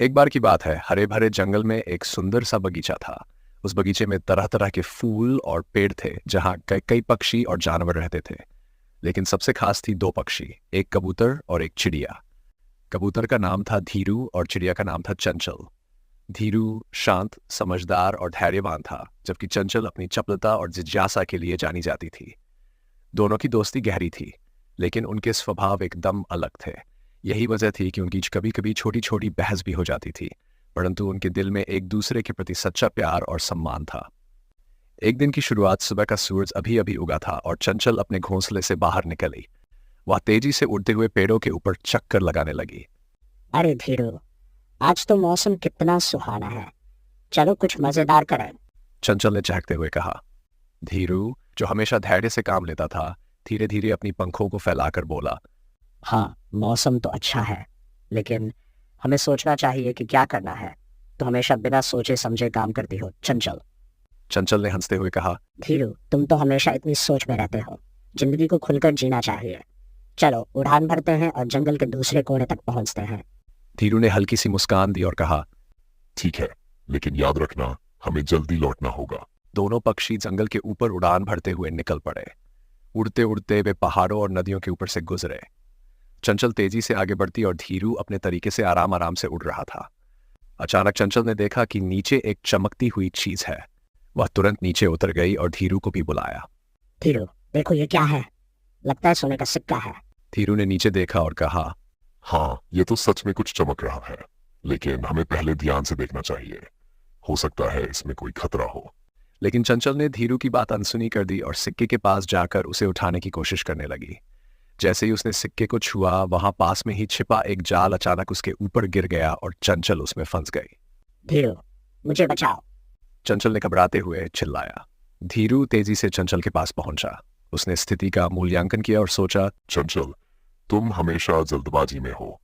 एक बार की बात है, हरे भरे जंगल में एक सुंदर सा बगीचा था। उस बगीचे में तरह तरह के फूल और पेड़ थे, जहाँ कई कई पक्षी और जानवर रहते थे। लेकिन सबसे खास थी दो पक्षी, एक कबूतर और एक चिड़िया। कबूतर का नाम था धीरू और चिड़िया का नाम था चंचल। धीरू शांत, समझदार और धैर्यवान था, जबकि चंचल अपनी चपलता और जिज्ञासा के लिए जानी जाती थी। दोनों की दोस्ती गहरी थी, लेकिन उनके स्वभाव एकदम अलग थे। यही वजह थी कि उनकी कभी कभी छोटी छोटी बहस भी हो जाती थी, परंतु उनके दिल में एक दूसरे के प्रति सच्चा प्यार और सम्मान था। एक दिन की शुरुआत सुबह का सूरज अभी अभी उगा था और चंचल अपने घोंसले से बाहर निकली। वह तेजी से उड़ते हुए पेड़ों के ऊपर चक्कर लगाने लगी। अरे धीरू, आज तो मौसम कितना सुहाना है। चलो कुछ मजेदार करें। चंचल ने चहकते हुए कहा। धीरू, जो हमेशा धैर्य से काम लेता था, धीरे धीरे अपनी पंखों को फैलाकर बोला। हाँ, मौसम तो अच्छा है, लेकिन हमें सोचना चाहिए कि क्या करना है। तो हमेशा बिना सोचे समझे काम करती हो चंचल। चंचल ने हंसते हुए कहा। धीरू, तुम तो हमेशा इतनी सोच में रहते हो। जिंदगी को खुलकर जीना चाहिए। चलो उड़ान भरते हैं और जंगल के दूसरे कोने तक पहुंचते हैं। धीरू ने हल्की सी मुस्कान दी और कहा। ठीक है, लेकिन याद रखना, हमें जल्दी लौटना होगा। दोनों पक्षी जंगल के ऊपर उड़ान भरते हुए निकल पड़े। उड़ते उड़ते वे पहाड़ों और नदियों के ऊपर से गुजरे। चंचल तेजी से आगे बढ़ती और धीरू अपने तरीके से आराम आराम से उड़ रहा था। अचानक चंचल ने देखा कि नीचे एक चमकती हुई चीज है। वह तुरंत नीचे उतर गई और धीरू को भी बुलाया। धीरू, देखो ये क्या है। लगता है सोने का सिक्का है। धीरू ने नीचे देखा और कहा। हाँ, ये तो सच में कुछ चमक रहा है, लेकिन हमें पहले ध्यान से देखना चाहिए। हो सकता है इसमें कोई खतरा हो। लेकिन चंचल ने धीरू की बात अनसुनी कर दी और सिक्के के पास जाकर उसे उठाने की कोशिश करने लगी। जैसे ही उसने सिक्के को छुआ, वहां पास में ही छिपा एक जाल अचानक उसके ऊपर गिर गया और चंचल उसमें फंस गई। धीरू, मुझे बचाओ। चंचल ने घबराते हुए चिल्लाया। धीरू तेजी से चंचल के पास पहुंचा। उसने स्थिति का मूल्यांकन किया और सोचा। चंचल, तुम हमेशा जल्दबाजी में हो,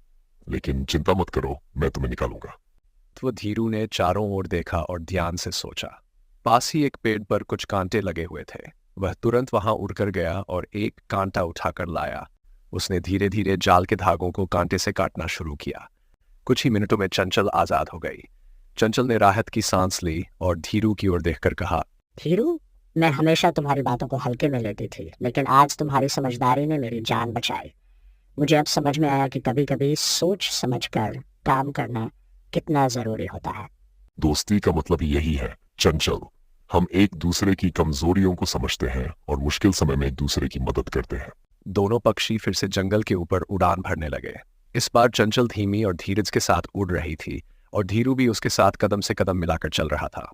लेकिन चिंता मत करो, मैं तुम्हें निकालूंगा। तो धीरू ने चारों ओर देखा और ध्यान से सोचा। पास ही एक पेड़ पर कुछ कांटे लगे हुए थे। वह तुरंत वहां उड़कर गया और एक कांटा उठाकर लाया। उसने धीरे धीरे जाल के धागों को कांटे से काटना शुरू किया। कुछ ही मिनटों में चंचल आजाद हो गई। चंचल ने राहत की सांस ली और धीरू की ओर देखकर कहा। धीरू, मैं हमेशा तुम्हारी बातों को हल्के में लेती थी, लेकिन आज तुम्हारी समझदारी ने मेरी जान बचाई। मुझे अब समझ में आया कि कभी कभी सोच समझकर काम करना कितना जरूरी होता है। दोस्ती का मतलब यही है चंचल। हम एक दूसरे की कमजोरियों को समझते हैं और मुश्किल समय में एक दूसरे की मदद करते हैं। दोनों पक्षी फिर से जंगल के ऊपर उड़ान भरने लगे। इस बार चंचल धीमी और धीरज के साथ उड़ रही थी और धीरू भी उसके साथ कदम से कदम मिलाकर चल रहा था।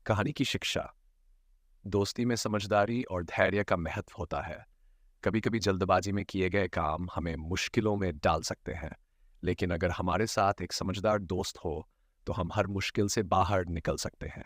कहानी की शिक्षा। दोस्ती में समझदारी और धैर्य का महत्व होता है। कभी कभी जल्दबाजी में किए गए काम हमें मुश्किलों में डाल सकते हैं, लेकिन अगर हमारे साथ एक समझदार दोस्त हो तो हम हर मुश्किल से बाहर निकल सकते हैं।